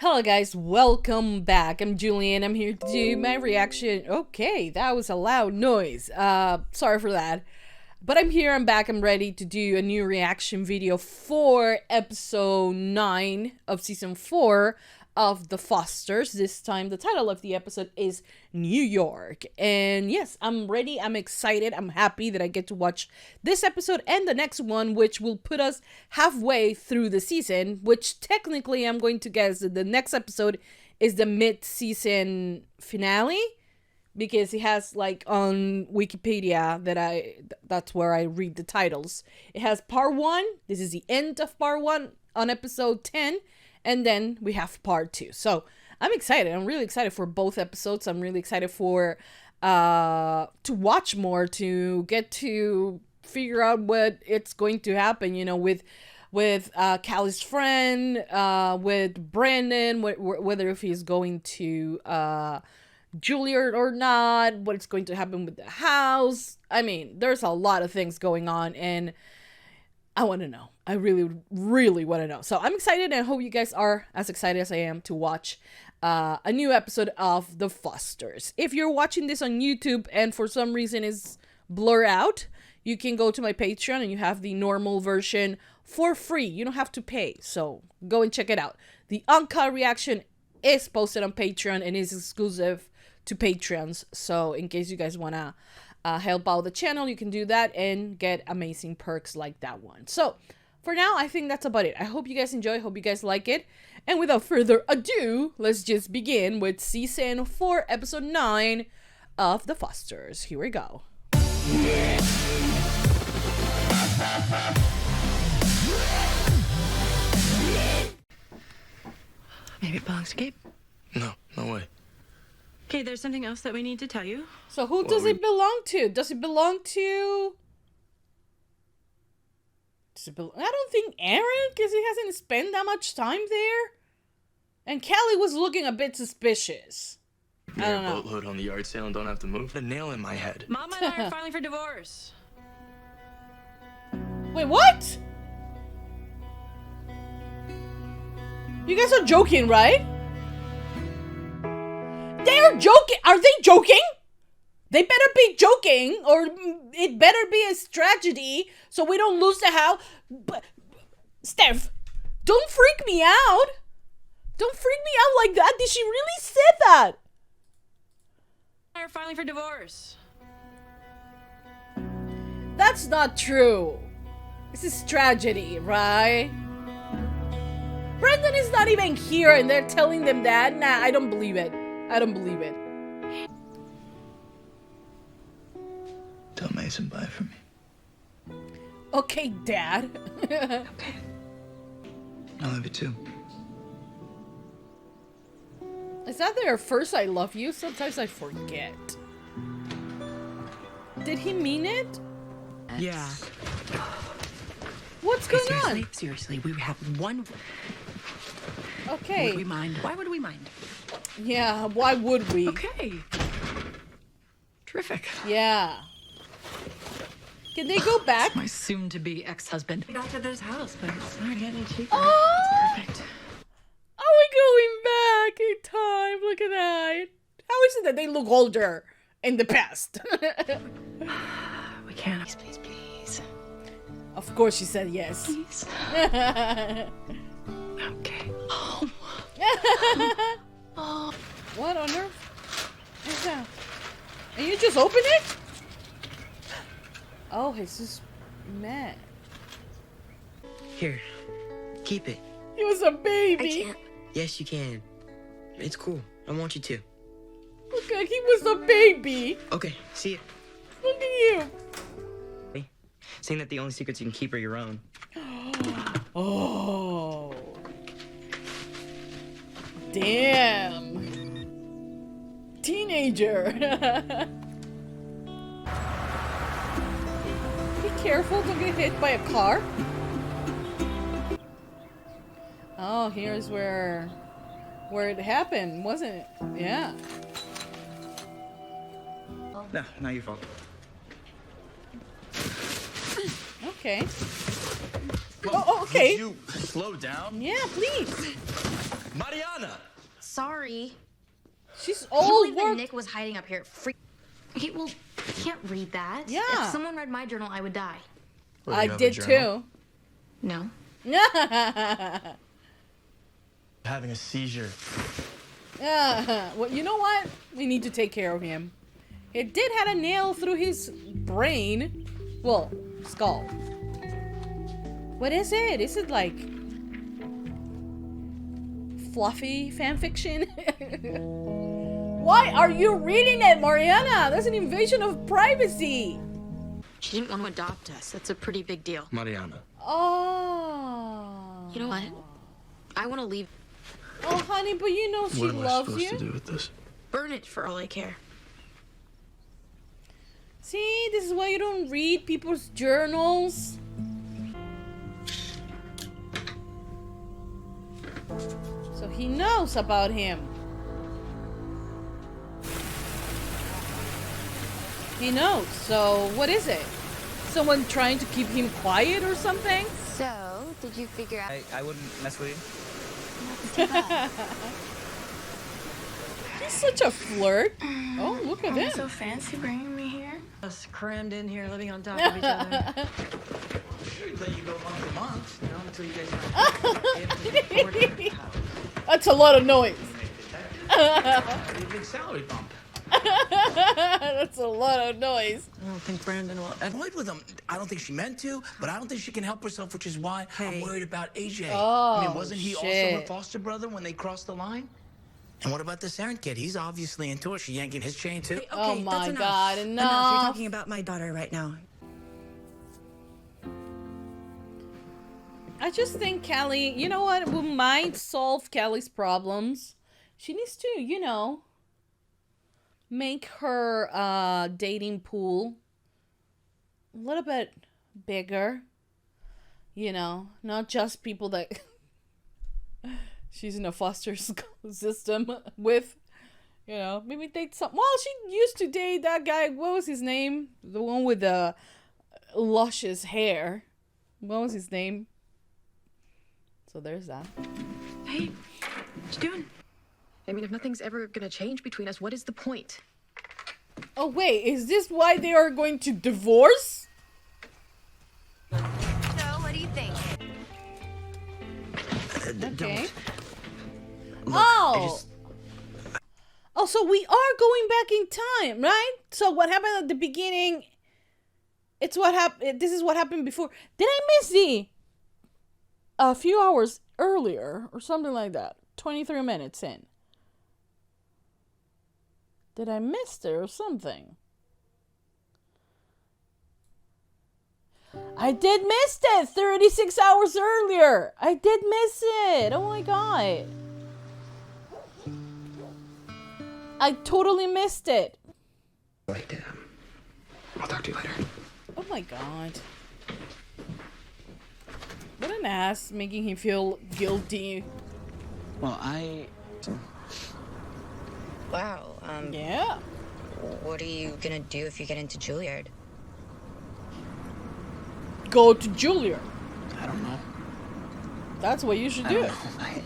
Hello guys, welcome back. I'm Julian. I'm here to do my reaction. Okay, that was a loud noise. Sorry for that. But I'm here, I'm back, I'm ready to do a new reaction video for episode 9 of season 4 of The Fosters. This time, the title of the episode is New York. And yes, I'm ready, I'm excited, I'm happy that I get to watch this episode and the next one, which will put us halfway through the season, which technically I'm going to guess that the next episode is the mid-season finale. Because it has, like, on Wikipedia, that's where I read the titles. It has part 1, this is the end of part 1 on episode 10, and then we have part 2. So, I'm excited. I'm really excited for both episodes. I'm really excited for, to watch more, to get to figure out what it's going to happen, you know, with Callie's friend, with Brandon, whether if he's going to, Juliet or not, what's going to happen with the house. I mean, there's a lot of things going on and I want to know. I really, really want to know. So I'm excited and I hope you guys are as excited as I am to watch a new episode of The Fosters. If you're watching this on YouTube and for some reason it's blurred out, you can go to my Patreon and you have the normal version for free. You don't have to pay. So go and check it out. The UNCUT reaction is posted on Patreon and is exclusive to Patreons, so in case you guys want to help out the channel, you can do that and get amazing perks like that one. So for now, I think that's about it. I hope you guys enjoy, hope you guys like it, and without further ado, let's just begin with season 4 episode 9 of The Fosters. Here we go. Maybe it belongs to Gabe. No way. Okay, there's something else that we need to tell you. So who does it belong to? Does it belong to... I don't think Aaron, because he hasn't spent that much time there. And Callie was looking a bit suspicious. I don't know. Boatload on the yard sale and don't have to move. A nail in my head. Mom and I are filing for divorce. Wait, what? You guys are joking, right? They're joking. Are they joking? They better be joking, or it better be a tragedy so we don't lose the house. But Steph, don't freak me out. Don't freak me out like that. Did she really say that? We are filing for divorce. That's not true. This is tragedy, right? Brandon is not even here and they're telling them that. Nah, I don't believe it. I don't believe it. Tell Mason bye for me. Okay, Dad. Okay. I love you too. Is that their first I love you? Sometimes I forget. Did he mean it? Yeah. What's going on? Seriously, we have one. Okay. Would we mind? Why would we mind? Yeah, why would we? Okay. Terrific. Yeah. Can they go back? My soon-to-be ex-husband. We got to this house, but it's not getting cheaper. Oh! It's perfect. Are we going back in time? Look at that. How is it that they look older in the past? We can't. Please, please, please. Of course she said yes. Please. Okay. Oh. Oh. What on earth is that? And you just open it? Oh, it's just mad. Here, keep it. He was a baby. I can't. Yes, you can. It's cool. I want you to. Look at, he was a baby. Okay, see it. Look at you. Saying that the only secrets you can keep are your own. Oh. Damn. Teenager. Be careful, don't get hit by a car. Oh, here's where it happened, wasn't it? Yeah. No, not your fault. Okay. Oh, okay. Could you slow down? Yeah, please. Mariana! Sorry. She's You all believe that worked. Nick was hiding up here? Okay, well, I can't read that. Yeah. If someone read my journal, I would die. Well, I you have a did journal? No. too. Having a seizure. Well, you know what? We need to take care of him. He did have a nail through his brain. Well, skull. What is it? Is it like fluffy fanfiction? Why are you reading it, Mariana? That's an invasion of privacy. She didn't want to adopt us. That's a pretty big deal. Mariana. Oh. You know what? I want to leave. Oh, honey, but you know she What am I loves supposed you. to do with this? Burn it for all I care. See, this is why you don't read people's journals. So he knows about him. He knows. So what is it? Someone trying to keep him quiet or something? So, did you figure out? I wouldn't mess with you. He's such a flirt. Oh, look at him. So fancy bringing me here. Us crammed in here, living on top of each other. We'd let you go month to month, you know, until you guys That's a lot of noise. a big salary bump. That's a lot of noise. I don't think Brandon will. Avoid with him. I don't think she meant to, but I don't think she can help herself, which is why I'm worried about AJ. I mean, wasn't he also her shit. foster brother when they crossed the line? And what about this Aaron kid? He's obviously into her. She yanking his chain too. Okay, Oh my that's enough. God, You're enough. talking about my daughter right now. I just think Callie, you know what, we might solve Callie's problems. She needs to, you know, make her dating pool a little bit bigger. You know, not just people that she's in a foster system with. You know, maybe date some. Well, she used to date that guy. What was his name? The one with the luscious hair. What was his name? So there's that. Hey, what you doing? I mean, if nothing's ever gonna change between us, what is the point? Oh wait, is this why they are going to divorce? So, what do you think? Okay. Look, Oh. Oh, so we are going back in time, right? So what happened at the beginning? It's what happened. This is what happened before. Did I miss a few hours earlier or something like that? 23 minutes in. Did I miss it or something? I did miss it 36 hours earlier. I did miss it. Oh my god. I totally missed it. Right, I'll talk to you later. Oh my god. What an ass, making him feel guilty. Well, Wow. Yeah. What are you gonna do if you get into Juilliard? Go to Julia. I don't know. That's what you should I do. don't know.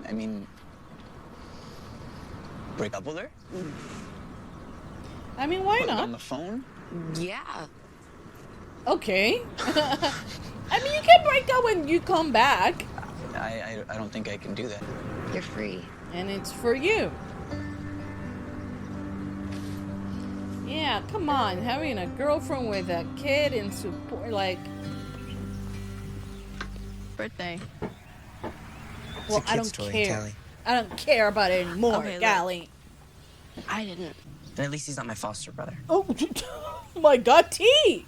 I mean, break up with her? I mean, why Put it on not? the phone? Yeah. Okay. I mean, you can break up when you come back. I don't think I can do that. You're free. And it's for you. Yeah, come on. Having a girlfriend with a kid and support, like... Birthday. Well, I don't care. I don't care about it anymore, Okay, look. Callie. I didn't. At least he's not my foster brother. Oh, my god, T!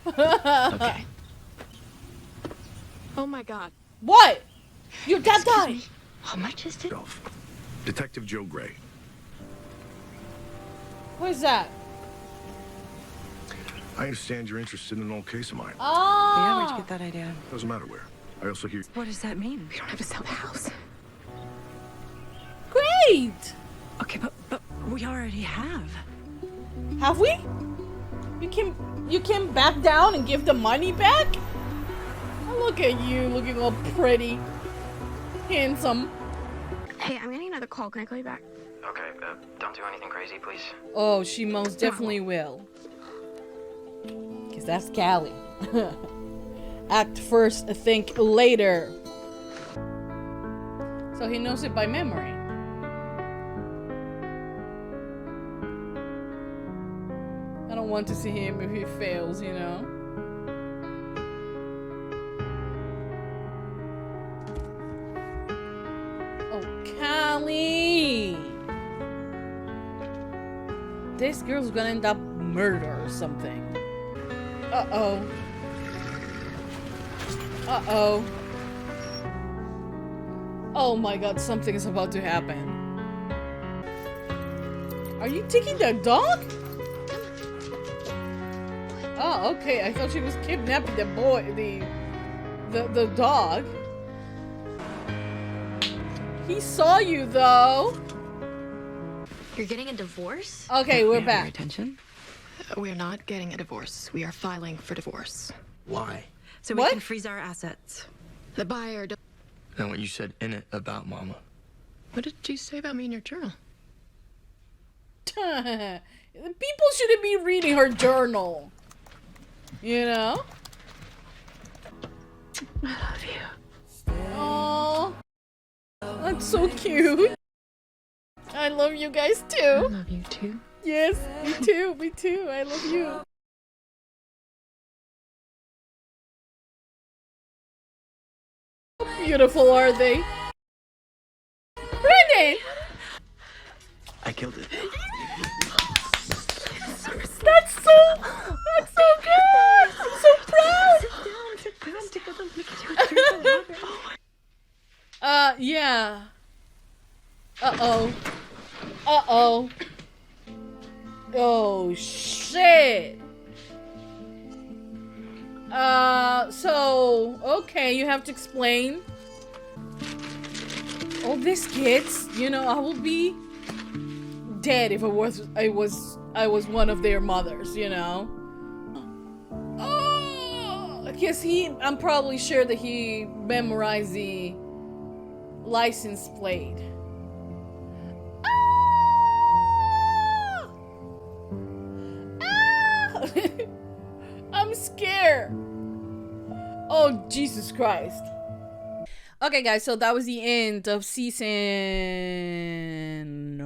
Okay. Oh my god. What? Your dad died. How much is it? Detective Joe Gray. What is that? I understand you're interested in an old case of mine. Yeah, where'd you Oh, get that idea? Doesn't matter where. I also hear What does that mean? We don't have to sell the house. great! Okay, but we already have. Have we? You can back down and give the money back? Oh, look at you, looking all pretty. Handsome. Hey, I'm getting another call. Can I call you back? Okay, don't do anything crazy, please. Oh, she most definitely will. Because that's Callie. Act first, think later. So he knows it by memory. I don't want to see him if he fails, you know? Oh, Callie! This girl's gonna end up murder or something. Uh-oh. Uh-oh. Oh my god, something is about to happen. Are you taking the dog? Oh, okay. I thought she was kidnapping the boy, the dog. He saw you though. You're getting a divorce? Okay, we're May I have your back. attention? We're not getting a divorce. We are filing for divorce. Why? So What? we can freeze our assets. The buyer. And what you said in it about Mama. What did you say about me in your journal? People shouldn't be reading her journal. You know? I love you. Oh, that's so cute. I love you guys I too. love you too. Yes, me too. Me too. I love you. How beautiful are they? Brandon! I killed it. That's so good! I'm so proud! Yeah. Uh-oh. Uh-oh. Oh, shit. So, okay, you have to explain. All these kids, you know, I would be dead if I was one of their mothers, you know? Oh, because I'm probably sure that he memorized the license plate. Ah! I'm scared. Oh, Jesus Christ. Okay, guys, so that was the end of season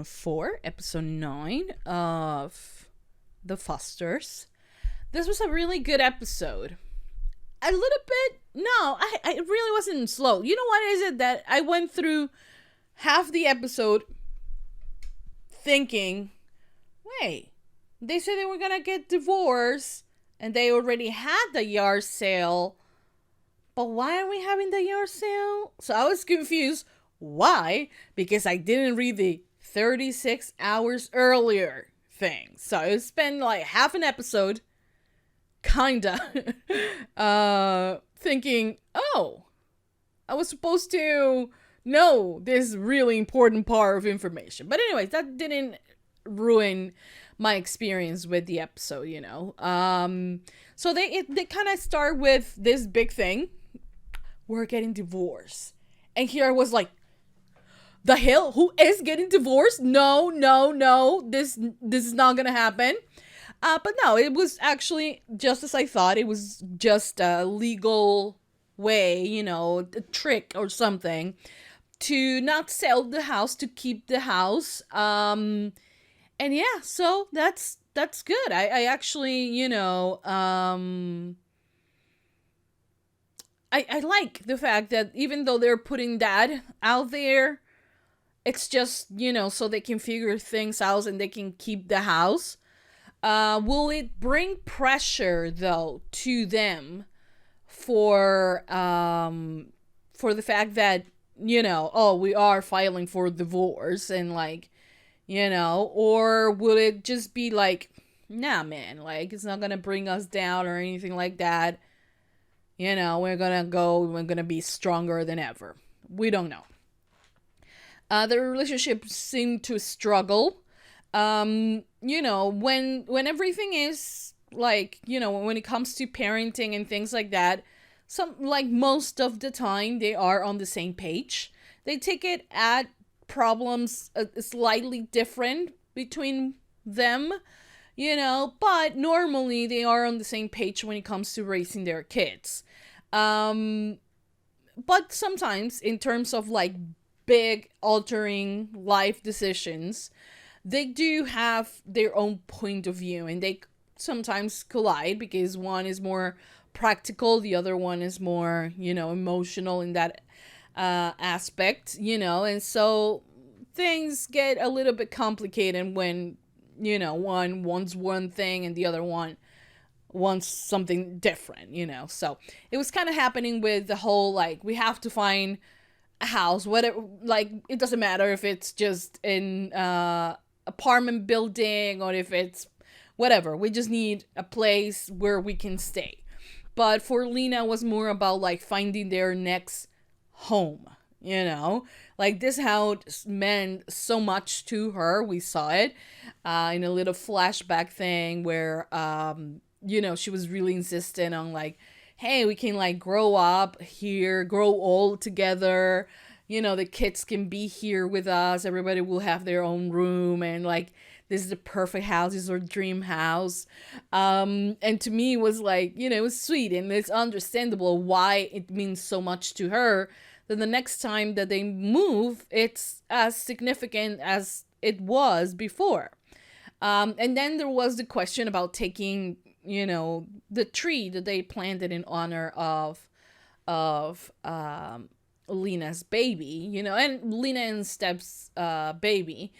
4, episode 9 of The Fosters. This was a really good episode. A little bit, no, I really wasn't slow. You know what is it that I went through half the episode thinking, wait, they said they were gonna get divorced and they already had the yard sale. But why are we having the yard sale? So I was confused. Why? Because I didn't read the 36 hours earlier thing. So I spent like half an episode kinda thinking, oh, I was supposed to know this really important part of information. But anyways, that didn't ruin my experience with the episode, you know. So they kind of start with this big thing. We're getting divorced. And here I was like, the hell? Who is getting divorced? No. This is not gonna happen. But no, it was actually just as I thought. It was just a legal way, you know, a trick or something to not sell the house, to keep the house. And yeah, so that's good. I actually, you know, I like the fact that even though they're putting that out there, it's just, you know, so they can figure things out and they can keep the house. Will it bring pressure though to them for the fact that, you know, oh, we are filing for divorce and like, you know, or will it just be like, nah, man, like it's not gonna bring us down or anything like that. You know, we're gonna be stronger than ever. We don't know. The relationship seemed to struggle. You know, when everything is like, you know, when it comes to parenting and things like that, most of the time they are on the same page. they take it at problems slightly different between them, you know, but normally they are on the same page when it comes to raising their kids. But sometimes in terms of like big altering life decisions, they do have their own point of view, and they sometimes collide because one is more practical, the other one is more, you know, emotional in that aspect, you know, and so things get a little bit complicated when, you know, one wants one thing and the other one wants something different, you know. So it was kind of happening with the whole, like, we have to find a house, whatever, like, it doesn't matter if it's just an apartment building or if it's whatever, we just need a place where we can stay. But for Lena, it was more about like finding their next home, you know, like this house meant so much to her. We saw it in a little flashback thing where you know, she was really insistent on like, hey, we can like grow up here, grow old together, you know, the kids can be here with us, everybody will have their own room, and like, this is the perfect house, this is our dream house. And to me, it was like, you know, it was sweet, and it's understandable why it means so much to her. Then the next time that they move, it's as significant as it was before. And then there was the question about taking, you know, the tree that they planted in honor of Lena's baby, you know, and Lena and Step's baby.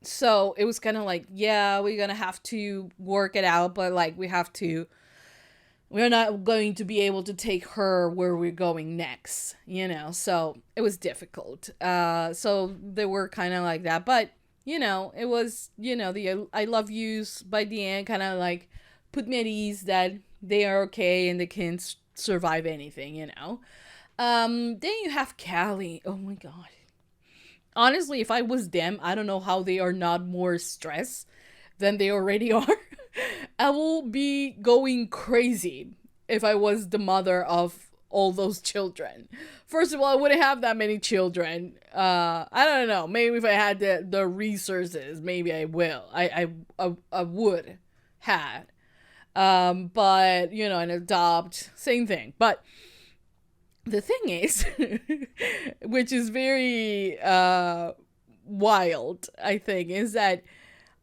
So it was kind of like, yeah, we're gonna have to work it out, but like we're not going to be able to take her where we're going next, you know. So it was difficult. So they were kind of like that, but you know, it was, you know, the I love yous by the end kind of like put me at ease that they are okay and they can survive anything, you know. Then you have Callie. Oh my god. Honestly, if I was them, I don't know how they are not more stressed than they already are. I will be going crazy if I was the mother of all those children. First of all, I wouldn't have that many children. I don't know. Maybe if I had the resources, maybe I will. I would had. But, you know, and adopt, same thing. But the thing is, which is very wild, I think, is that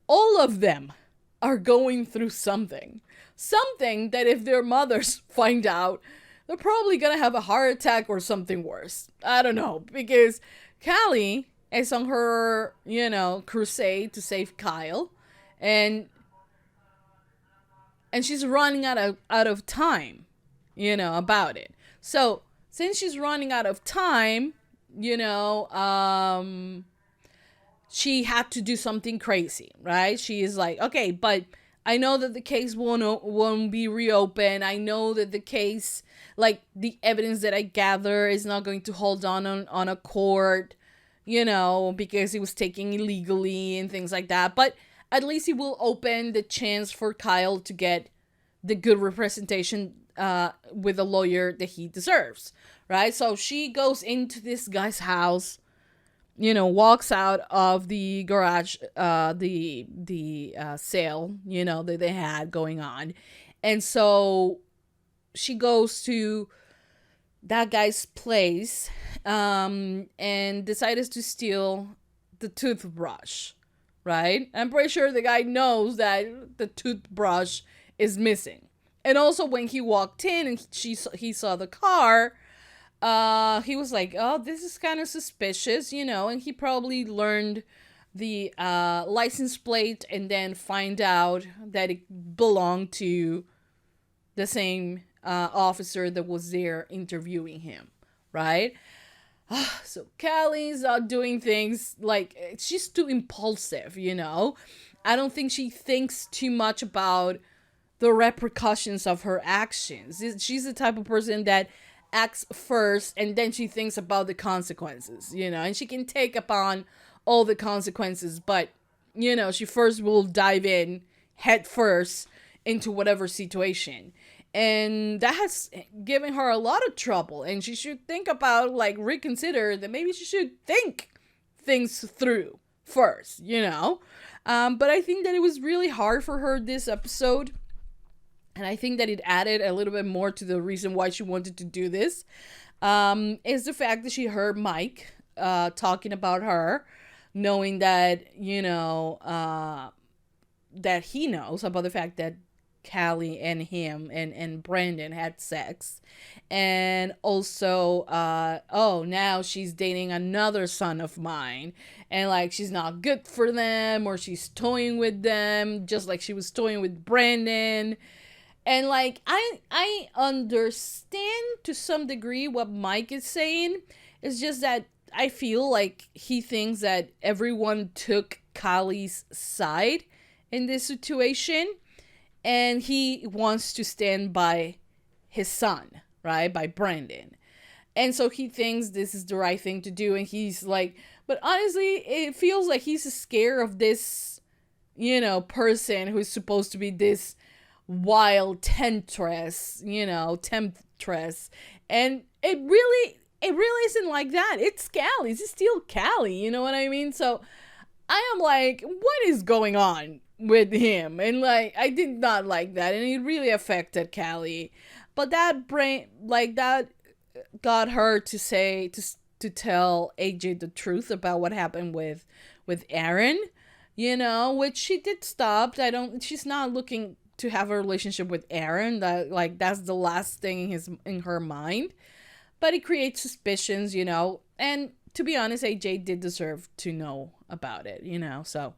all of them are going through something. Something that if their mothers find out, they're probably gonna have a heart attack or something worse. I don't know, because Callie is on her, you know, crusade to save Kyle, and she's running out of time, you know, about it. So since she's running out of time, you know, she had to do something crazy, right? She is like, okay, but I know that the case won't be reopened. I know that the case, like the evidence that I gather is not going to hold on a court, you know, because it was taken illegally and things like that. But at least it will open the chance for Kyle to get the good representation with a lawyer that he deserves, right? So she goes into this guy's house, you know, walks out of the garage, the sale, you know, that they had going on. And so she goes to that guy's place and decides to steal the toothbrush, right? I'm pretty sure the guy knows that the toothbrush is missing. And also when he walked in and he saw the car, he was like, oh, this is kind of suspicious, you know, and he probably learned the license plate and then find out that it belonged to the same officer that was there interviewing him, right? So Callie's doing things like, she's too impulsive, you know. I don't think she thinks too much about the repercussions of her actions. She's the type of person that acts first and then she thinks about the consequences, you know, and she can take upon all the consequences, but, you know, she first will dive in head first into whatever situation. And that has given her a lot of trouble, and she should think about, like, reconsider that maybe she should think things through first, you know. But I think that it was really hard for her this episode, and I think that it added a little bit more to the reason why she wanted to do this, is the fact that she heard Mike talking about her, knowing that, you know, that he knows about the fact that Callie and him and Brandon had sex. And also, oh, now she's dating another son of mine. And, like, she's not good for them, or she's toying with them, just like she was toying with Brandon. And, like, I understand to some degree what Mike is saying. It's just that I feel like he thinks that everyone took Callie's side in this situation. And he wants to stand by his son, right? By Brandon. And so he thinks this is the right thing to do. And he's like, but honestly, it feels like he's scared of this, you know, person who's supposed to be this wild temptress. And it really isn't like that. It's Callie. It's still Callie. You know what I mean? So I am like, what is going on with him? And, like, I did not like that, and it really affected Callie. But that got her to tell AJ the truth about what happened with Aaron, you know, which she did stop. She's not looking to have a relationship with Aaron. That's the last thing in her mind. But it creates suspicions, you know. And to be honest, AJ did deserve to know about it, you know. So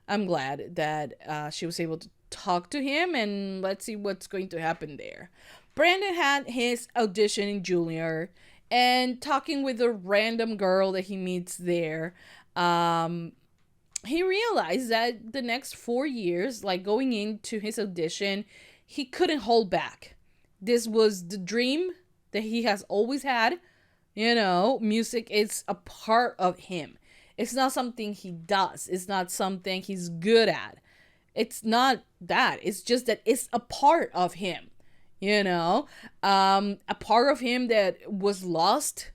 I'm glad that she was able to talk to him, and let's see what's going to happen there. Brandon had his audition in Junior, and talking with a random girl that he meets there, he realized that the next 4 years, like going into his audition, he couldn't hold back. This was the dream that he has always had. You know, music is a part of him. It's not something he does. It's not something he's good at. It's not that. It's just that it's a part of him, you know? A part of him that was lost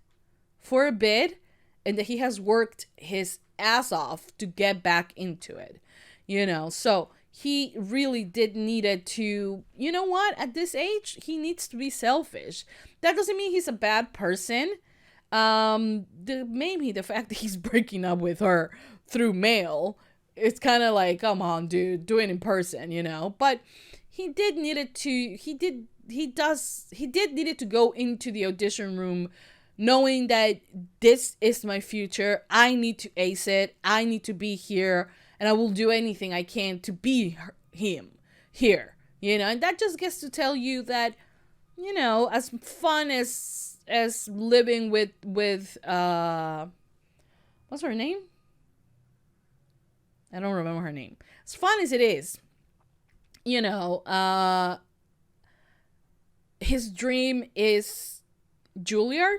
for a bit, and that he has worked his ass off to get back into it, you know? So he really did needed to, you know what? At this age, he needs to be selfish. That doesn't mean he's a bad person. Maybe the fact that he's breaking up with her through mail, it's kind of like, come on, dude, do it in person, you know. But he did needed to go into the audition room knowing that this is my future. I need to ace it. I need to be here, and I will do anything I can to be him here, you know. And that just gets to tell you that, you know, as fun as living with what's her name? I don't remember her name. As fun as it is, you know, his dream is Juilliard,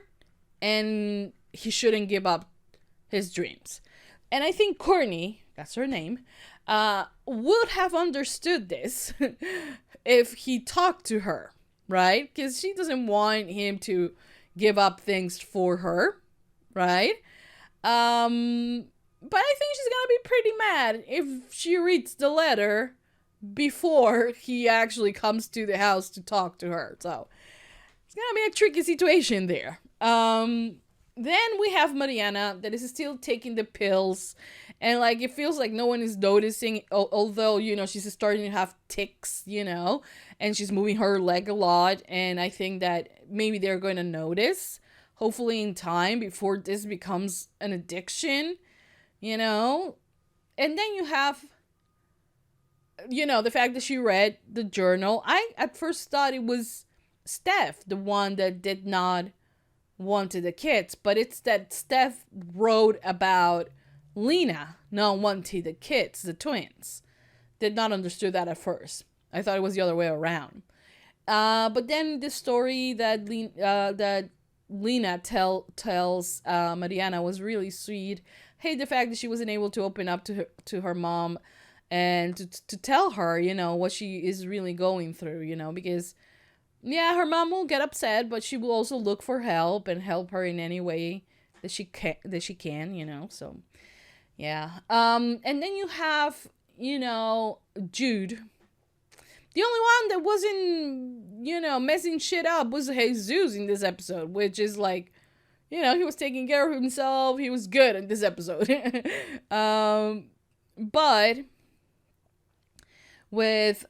and he shouldn't give up his dreams. And I think Courtney, that's her name, would have understood this if he talked to her, right? Because she doesn't want him to give up things for her, right? But I think she's gonna be pretty mad if she reads the letter before he actually comes to the house to talk to her. So it's gonna be a tricky situation there. Then we have Mariana that is still taking the pills, and like it feels like no one is noticing, although, you know, she's starting to have tics, you know, and she's moving her leg a lot, and I think that maybe they're going to notice, hopefully in time, before this becomes an addiction, you know. And then you have, you know, the fact that she read the journal. I at first thought it was Steph, the one that did not wanted the kids, but it's that Steph wrote about Lena not wanting the kids, the twins. Did not understand that at first. I thought it was the other way around. But then the story that Lena tells Mariana was really sweet. Hey, the fact that she wasn't able to open up to her mom and to tell her, you know, what she is really going through, you know, because yeah, her mom will get upset, but she will also look for help and help her in any way that she can, you know. So yeah. And then you have, you know, Jude. The only one that wasn't, you know, messing shit up was Jesus in this episode, which is like, you know, he was taking care of himself. He was good in this episode. But with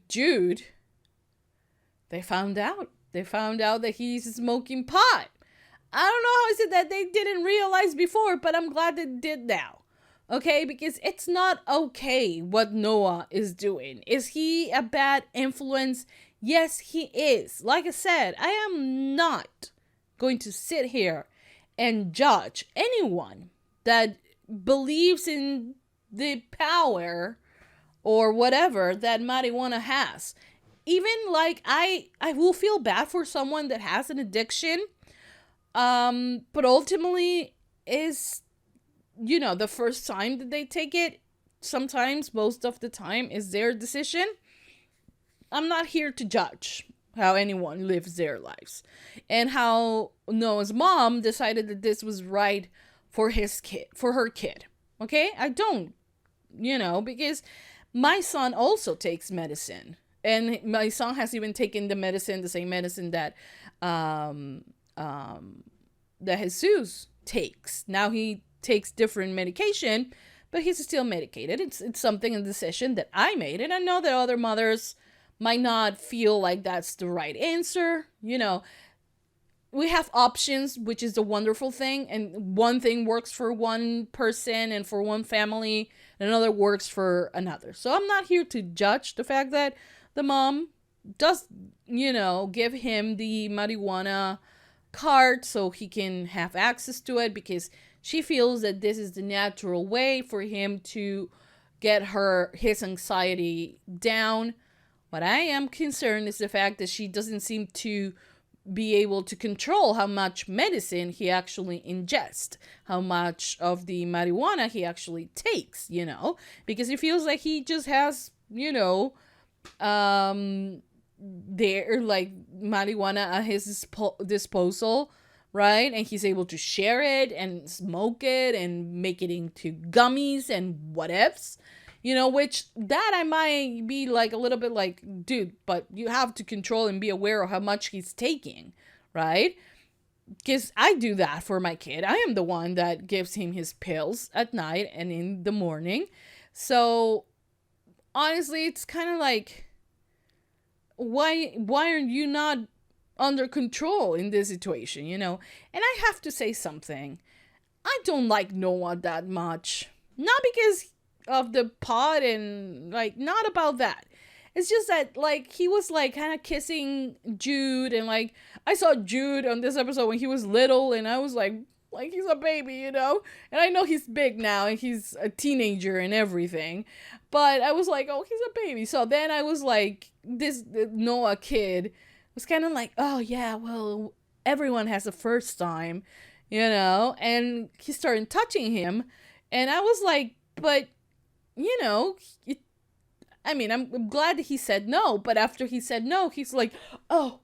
Jude, they found out. They found out that he's smoking pot. I don't know how is it that they didn't realize before, but I'm glad they did now. Okay, because it's not okay what Noah is doing. Is he a bad influence? Yes, he is. Like I said, I am not going to sit here and judge anyone that believes in the power or whatever that marijuana has. Even like I will feel bad for someone that has an addiction, but ultimately is, you know, the first time that they take it, sometimes, most of the time, is their decision. I'm not here to judge how anyone lives their lives and how Noah's mom decided that this was right for his kid, for her kid. Okay? I don't, you know, because my son also takes medicine, and my son has even taken the same medicine that that Jesus takes. Now he takes different medication, but he's still medicated. It's something, a decision that I made, and I know that other mothers might not feel like that's the right answer. You know, we have options, which is the wonderful thing, and one thing works for one person and for one family, and another works for another. So I'm not here to judge the fact that the mom does, you know, give him the marijuana card so he can have access to it, because she feels that this is the natural way for him to get his anxiety down. What I am concerned is the fact that she doesn't seem to be able to control how much medicine he actually ingests, how much of the marijuana he actually takes, you know, because it feels like he just has, you know, there like marijuana at his disposal, right? And he's able to share it and smoke it and make it into gummies and whatevs, you know, which that I might be like a little bit like, dude, but you have to control and be aware of how much he's taking, right? Because I do that for my kid. I am the one that gives him his pills at night and in the morning. So honestly, it's kind of like, why are you not under control in this situation, you know? And I have to say something. I don't like Noah that much. Not because of the pot and like, not about that. It's just that like he was like kind of kissing Jude, and like I saw Jude on this episode when he was little, and I was like he's a baby, you know? And I know he's big now and he's a teenager and everything, but I was like, oh, he's a baby. So then I was like, this Noah kid was kind of like, oh yeah, well, everyone has a first time, you know? And he started touching him, and I was like, but you know, I mean, I'm glad that he said no, but after he said no, he's like, oh,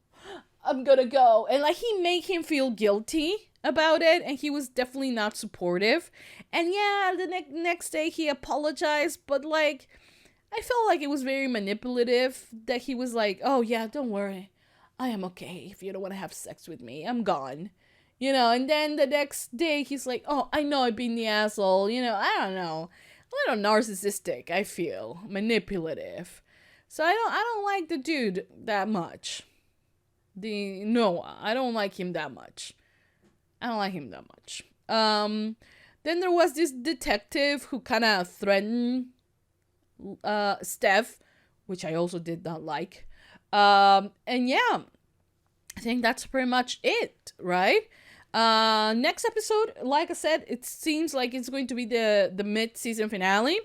I'm gonna go. And like, he made him feel guilty about it, and he was definitely not supportive. And yeah, the next day he apologized, but like, I felt like it was very manipulative that he was like, oh yeah, don't worry, I am okay. If you don't want to have sex with me, I'm gone. You know, and then the next day he's like, oh, I know I've been the asshole. You know, I don't know. A little narcissistic, I feel. Manipulative. So I don't like the dude that much. The Noah. I don't like him that much. Then there was this detective who kind of threatened Steph, which I also did not like. And yeah, I think that's pretty much it, right? Next episode, like I said, it seems like it's going to be the mid-season finale,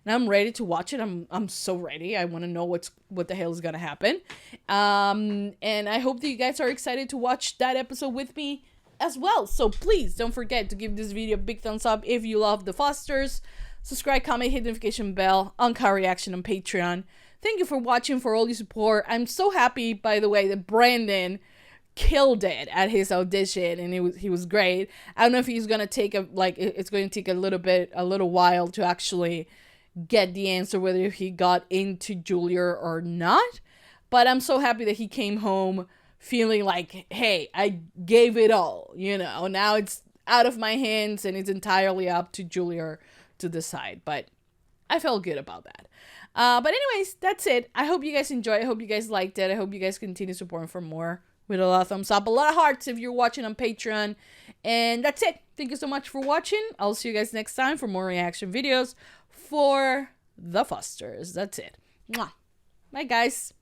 and I'm ready to watch it. I'm so ready. I want to know what the hell is gonna happen. And I hope that you guys are excited to watch that episode with me as well. So please don't forget to give this video a big thumbs up if you love the Fosters. Subscribe, comment, hit the notification bell, UNCUT reaction on Patreon. Thank you for watching, for all your support. I'm so happy, by the way, that Brandon killed it at his audition, and he was great. I don't know if he's gonna take it's going to take a little while to actually get the answer whether he got into Julia or not. But I'm so happy that he came home feeling like, hey, I gave it all, you know. Now it's out of my hands and it's entirely up to Julia to decide. But I felt good about that. But anyways, that's it. I hope you guys enjoyed. I hope you guys liked it. I hope you guys continue supporting for more with a lot of thumbs up, a lot of hearts if you're watching on Patreon. And that's it. Thank you so much for watching. I'll see you guys next time for more reaction videos for the Fosters. That's it. Mwah. Bye, guys.